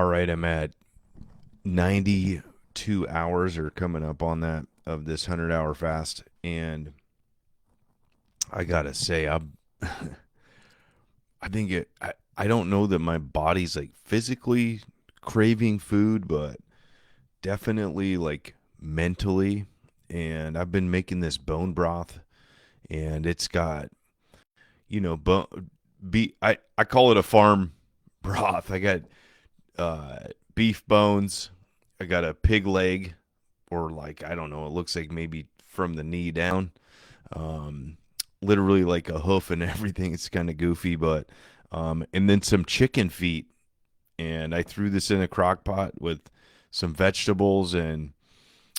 All right, I'm at 92 hours or coming up on that of this 100-hour fast. And I got to say, I think I don't know that my body's like physically craving food, but definitely like mentally. And I've been making this bone broth and it's got, I call it a farm broth. I got uh, beef bones. I got a pig leg, or like I don't know. It looks like maybe from the knee down, um, literally like a hoof and everything. It's kind of goofy, but and then some chicken feet, and I threw this in a crock pot with some vegetables, and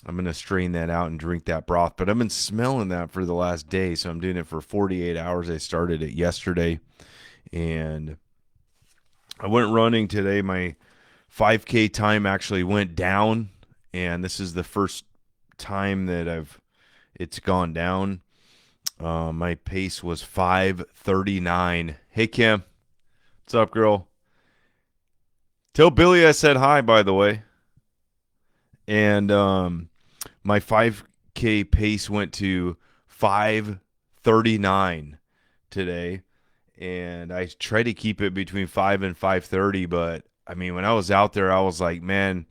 I'm gonna strain that out and drink that broth. But I've been smelling that for the last day, so I'm doing it for 48 hours. I started it yesterday, and I went running today. My 5K time actually went down, and this is the first time that it's gone down. My pace was 5:39. Hey Kim, what's up, girl? Tell Billy I said hi, by the way. And my 5K pace went to 5:39 today, and I try to keep it between 5 and 5:30. But I mean, when I was out there, I was like, man,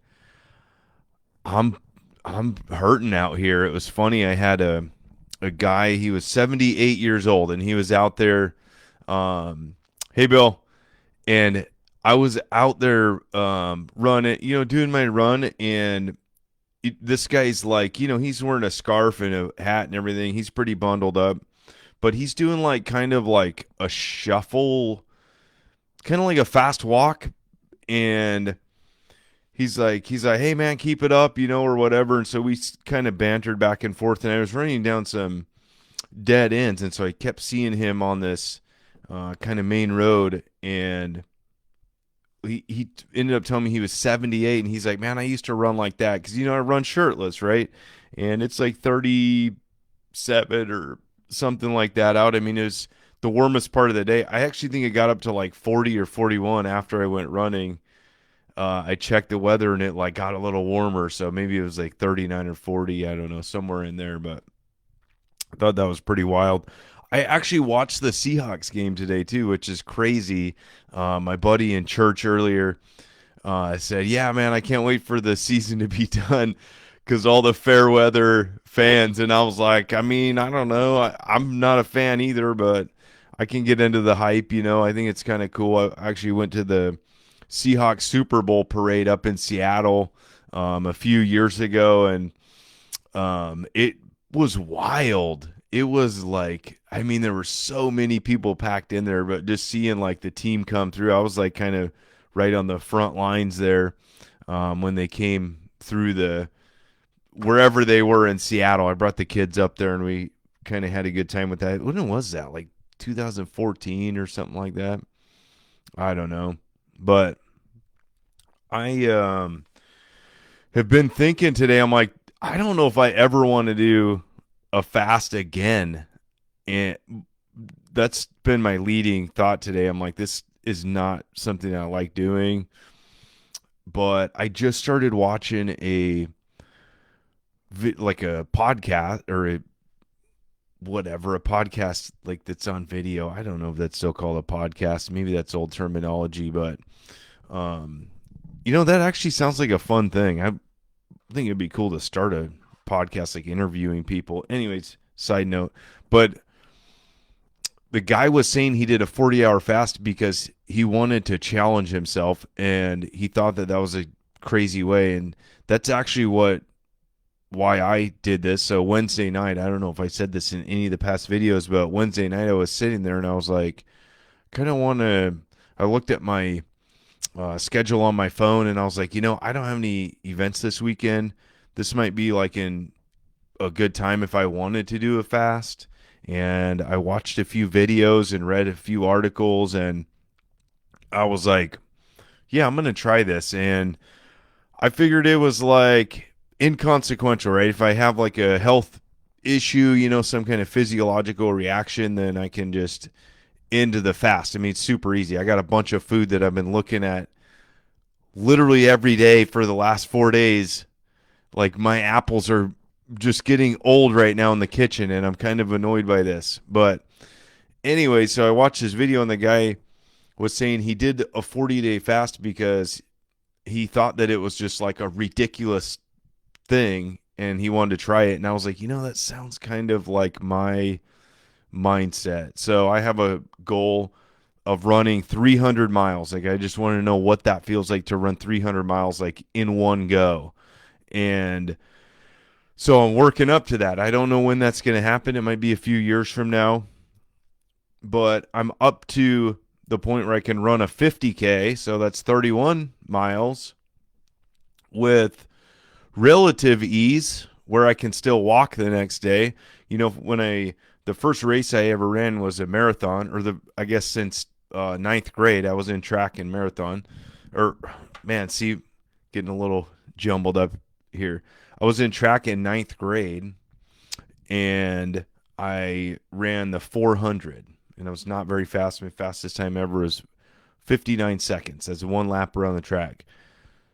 I'm I'm hurting out here. It was funny. I had a guy. He was 78 years old, and he was out there. Hey, Bill, and I was out there running, doing my run, and this guy's like, he's wearing a scarf and a hat and everything. He's pretty bundled up, but he's doing like kind of like a shuffle, kind of like a fast walk, and he's like, hey man, keep it up, or whatever. And so we kind of bantered back and forth, and I was running down some dead ends, and so I kept seeing him on this kind of main road, and he ended up telling me he was 78, and he's like, man, I used to run like that because I run shirtless, right? And it's like 37 or something like that out. I mean, it was the warmest part of the day. I actually think it got up to like 40 or 41 after I went running. I checked the weather and it like got a little warmer, so maybe it was like 39 or 40. I don't know, somewhere in there, but I thought that was pretty wild. I actually watched the Seahawks game today too, which is crazy. My buddy in church earlier said, "Yeah, man, I can't wait for the season to be done because all the fair weather fans." And I was like, I mean, I don't know. I'm not a fan either, but I can get into the hype. I think it's kind of cool. I actually went to the Seahawks Super Bowl parade up in Seattle a few years ago, and it was wild. It was like, I mean, there were so many people packed in there, but just seeing like the team come through, I was like kind of right on the front lines there when they came through wherever they were in Seattle. I brought the kids up there and we kind of had a good time with that. When was that? Like 2014 or something like that? I don't know. But I have been thinking today, I'm like, I don't know if I ever want to do a fast again. And that's been my leading thought today. I'm like, this is not something I like doing. But I just started watching like a podcast or a podcast like that's on video. I don't know if that's still called a podcast. Maybe that's old terminology, but um, that actually sounds like a fun thing. I think it'd be cool to start a podcast like interviewing people. Anyways, side note, but the guy was saying he did a 40-hour fast because he wanted to challenge himself, and he thought that was a crazy way, and that's actually why I did this. So Wednesday night, I don't know if I said this in any of the past videos, but Wednesday night I was sitting there and I was like, kind of want to. I looked at my schedule on my phone and I was like, I don't have any events this weekend. This might be like in a good time if I wanted to do a fast. And I watched a few videos and read a few articles, and I was like, yeah, I'm going to try this. And I figured it was like inconsequential, right? If I have like a health issue, some kind of physiological reaction, then I can just end the fast. I mean, it's super easy. I got a bunch of food that I've been looking at literally every day for the last 4 days. Like my apples are just getting old right now in the kitchen, and I'm kind of annoyed by this. But anyway, so I watched this video, and the guy was saying he did a 40-day fast because he thought that it was just like a ridiculous thing and he wanted to try it. And I was like, that sounds kind of like my mindset. So I have a goal of running 300 miles. Like I just want to know what that feels like to run 300 miles like in one go. And so I'm working up to that. I don't know when that's going to happen. It might be a few years from now, but I'm up to the point where I can run a 50K. So that's 31 miles with relative ease where I can still walk the next day. The first race I ever ran was a marathon, or I guess since ninth grade, I was in track and marathon. Or, man, see, getting a little jumbled up here. I was in track in ninth grade, and I ran the 400, and I was not very fast. My fastest time ever was 59 seconds. That's one lap around the track.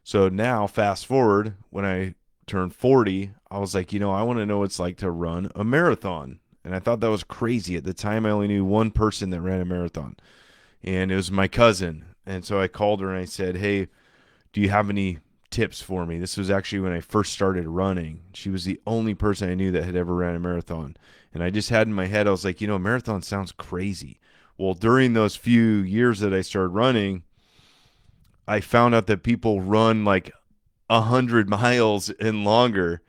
So now, fast forward, when I turned 40, I was like, I want to know what it's like to run a marathon. And I thought that was crazy. At the time, I only knew one person that ran a marathon, and it was my cousin. And so I called her and I said, hey, do you have any tips for me? This was actually when I first started running. She was the only person I knew that had ever ran a marathon. And I just had in my head, I was like, a marathon sounds crazy. Well, during those few years that I started running, I found out that people run like 100 miles and longer,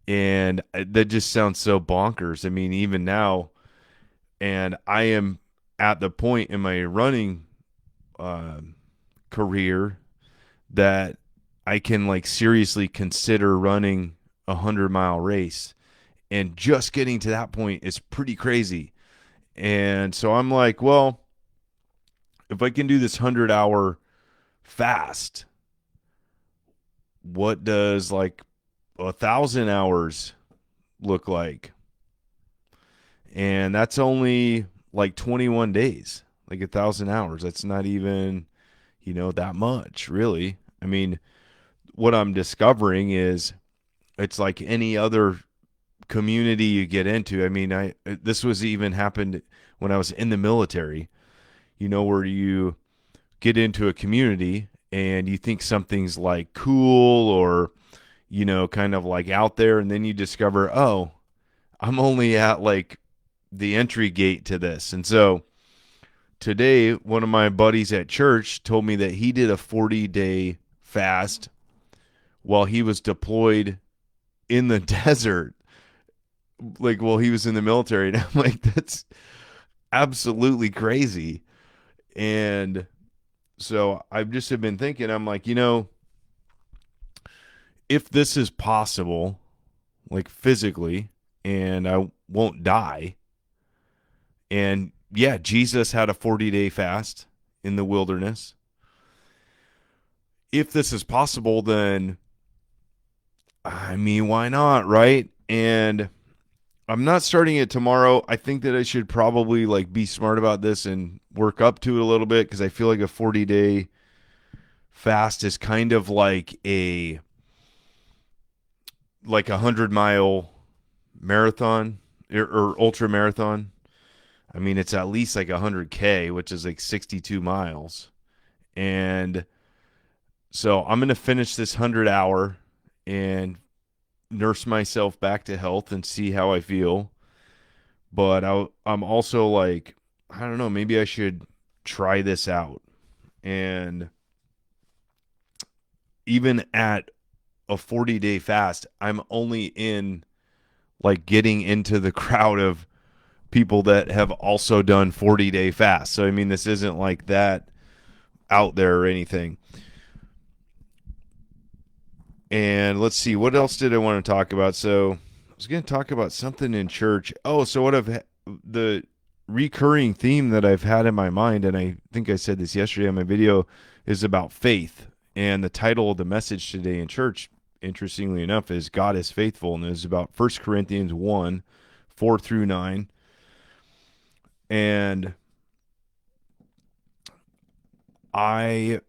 and that just sounds so bonkers. I mean, even now, and I am at the point in my running uh, career that I can like seriously consider running 100-mile race, and just getting to that point is pretty crazy. And so I'm like, well, if I can do this 100-hour fast, what does like 1,000 hours look like? And that's only like 21 days, like 1,000 hours. That's not even, that much, really. I mean, what I'm discovering is it's like any other community you get into. I mean, this was even happened when I was in the military, where you get into a community and you think something's like cool or, kind of like out there. And then you discover, oh, I'm only at like the entry gate to this. And so today, one of my buddies at church told me that he did a 40-day fast while he was deployed in the desert, like while he was in the military. And I'm like, that's absolutely crazy. And so I've just have been thinking, I'm like, if this is possible, like physically, and I won't die, and yeah, Jesus had a 40-day fast in the wilderness. If this is possible, then I mean, why not, right? And I'm not starting it tomorrow. I think that I should probably like be smart about this and work up to it a little bit, because I feel like a 40-day fast is kind of like a 100-mile marathon or ultra marathon. I mean, it's at least like 100K, which is like 62 miles. And so I'm going to finish this 100-hour and nurse myself back to health and see how I feel. But I'm also like, I don't know, maybe I should try this out. And even at a 40-day fast, I'm only in like getting into the crowd of people that have also done 40-day fasts. So I mean, this isn't like that out there or anything. And let's see, what else did I want to talk about? So I was going to talk about something in church. Oh, so the recurring theme that I've had in my mind, and I think I said this yesterday on my video, is about faith. And the title of the message today in church, interestingly enough, is God is Faithful, and it's about 1 Corinthians 1, 4 through 9. And I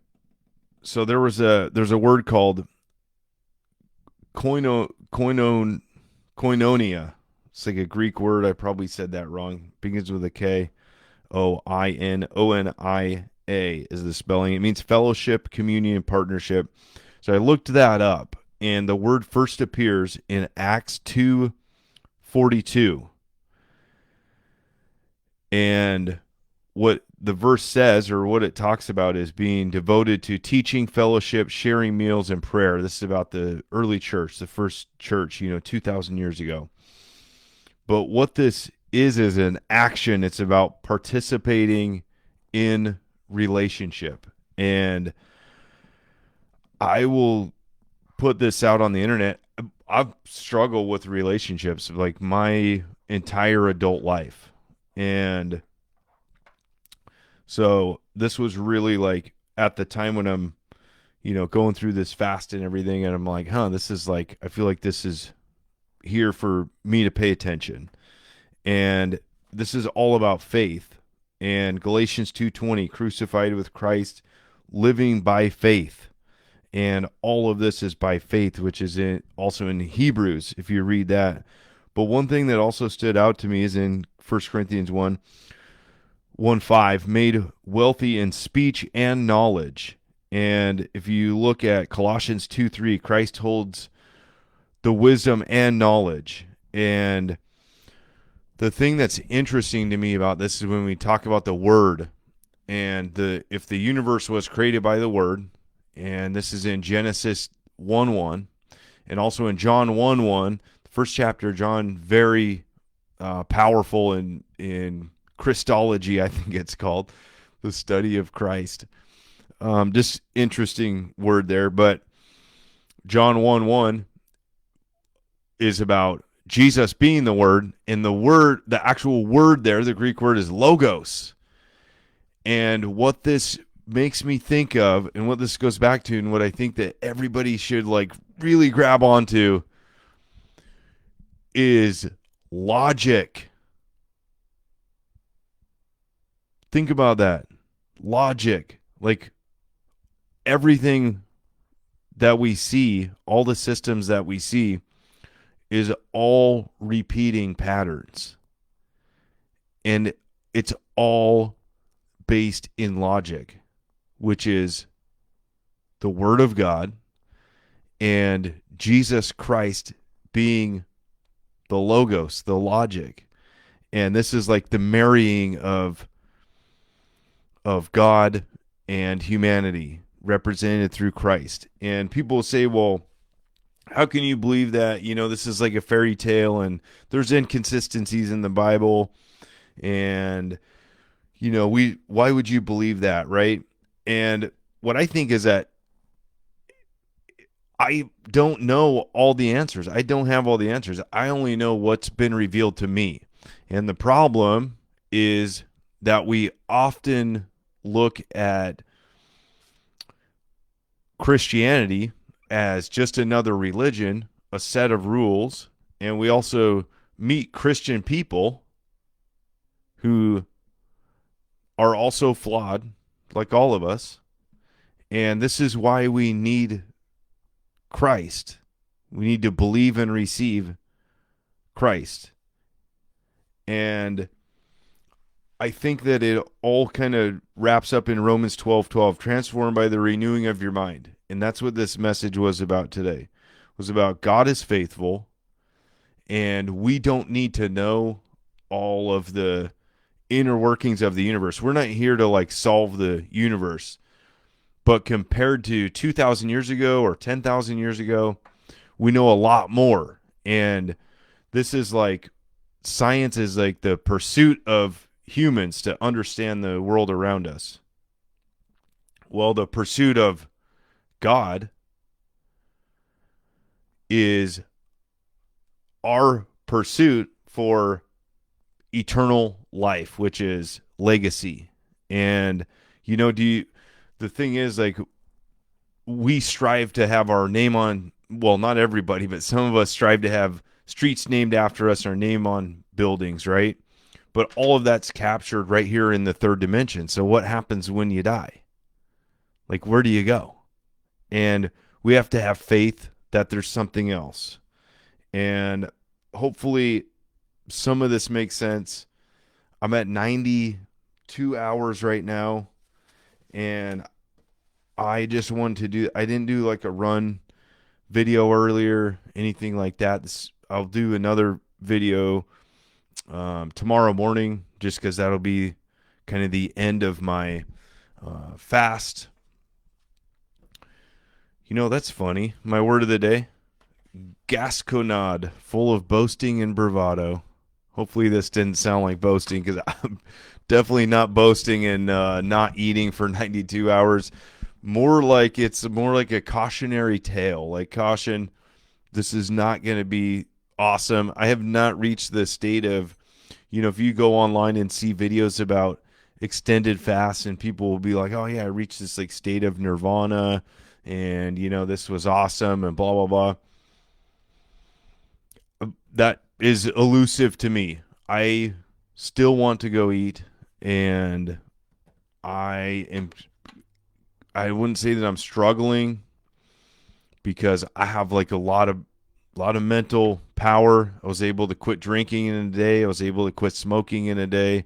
So there's a word called koinon koinonia. It's like a Greek word. I probably said that wrong. Begins with a K. Oinonia is the spelling. It means fellowship, communion, partnership. So I looked that up, and the word first appears in Acts 2:42. And what the verse says, or what it talks about, is being devoted to teaching, fellowship, sharing meals, and prayer. This is about the early church, the first church, 2,000 years ago. But what this is an action. It's about participating in relationship. And I will put this out on the internet. I've struggled with relationships like my entire adult life. And so this was really like at the time when I'm, going through this fast and everything. And I'm like, this is like, I feel like this is here for me to pay attention. And this is all about faith. And Galatians 2:20, crucified with Christ, living by faith. And all of this is by faith, which is also in Hebrews, if you read that. But one thing that also stood out to me is in 1 Corinthians 1:5, made wealthy in speech and knowledge. And if you look at Colossians 2:3, Christ holds the wisdom and knowledge. And the thing that's interesting to me about this is when we talk about the word, and if the universe was created by the word, and this is in Genesis 1:1, and also in John 1:1, the first chapter, John, very powerful in Christology, I think it's called, the study of Christ. Just interesting word there, but John 1:1 is about Jesus being the word, and the actual word there, the Greek word, is logos. And what this makes me think of, and what this goes back to, and what I think that everybody should like really grab onto, is logic. Think about that. Logic. Like everything that we see, all the systems that we see, is all repeating patterns. And it's all based in logic, which is the Word of God and Jesus Christ being the logos, the logic. And this is like the marrying of God and humanity represented through Christ. And people say, well, how can you believe that? This is like a fairy tale and there's inconsistencies in the Bible. And, why would you believe that, right? And what I think is that I don't know all the answers. I don't have all the answers. I only know what's been revealed to me. And the problem is that we often look at Christianity as just another religion, a set of rules, and we also meet Christian people who are also flawed, like all of us. And this is why we need Christ. We need to believe and receive Christ. And I think that it all kind of wraps up in Romans 12:12, transformed by the renewing of your mind. And that's what this message was about today. It was about God is faithful, and we don't need to know all of the inner workings of the universe. We're not here to like solve the universe. But compared to 2,000 years ago or 10,000 years ago, we know a lot more. And this is like, science is like the pursuit of humans to understand the world around us. Well, the pursuit of God is our pursuit for eternal life, which is legacy. And, the thing is, like, we strive to have our name on, well, not everybody, but some of us strive to have streets named after us, our name on buildings, right? But all of that's captured right here in the third dimension. So what happens when you die? Like, where do you go? And we have to have faith that there's something else. And hopefully some of this makes sense. I'm at 92 hours right now, and I just wanted to do, I didn't do like a run video earlier, anything like that. I'll do another video tomorrow morning, just because that'll be kind of the end of my fast. You know, that's funny. My word of the day, gasconade, full of boasting and bravado. Hopefully this didn't sound like boasting, because I'm definitely not boasting and not eating for 92 hours. It's more like a cautionary tale. Like, caution, this is not going to be awesome. I have not reached the state of, if you go online and see videos about extended fasts, and people will be like, oh yeah, I reached this like state of nirvana, and this was awesome and blah blah blah. That is elusive to me. I still want to go eat, and I wouldn't say that I'm struggling, because I have like a lot of mental power. I was able to quit drinking in a day. I was able to quit smoking in a day.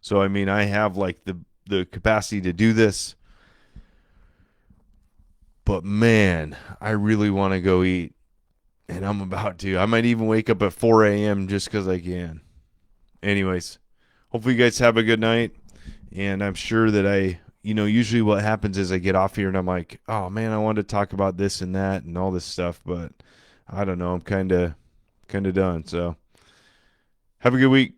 So I mean, I have like the capacity to do this. But man, I really want to go eat, and I'm about to. I might even wake up at 4 a.m. just because I can. Anyways, hopefully you guys have a good night, and I'm sure that usually what happens is I get off here and I'm like, oh man, I wanted to talk about this and that and all this stuff, but I don't know. I'm kind of done. So have a good week.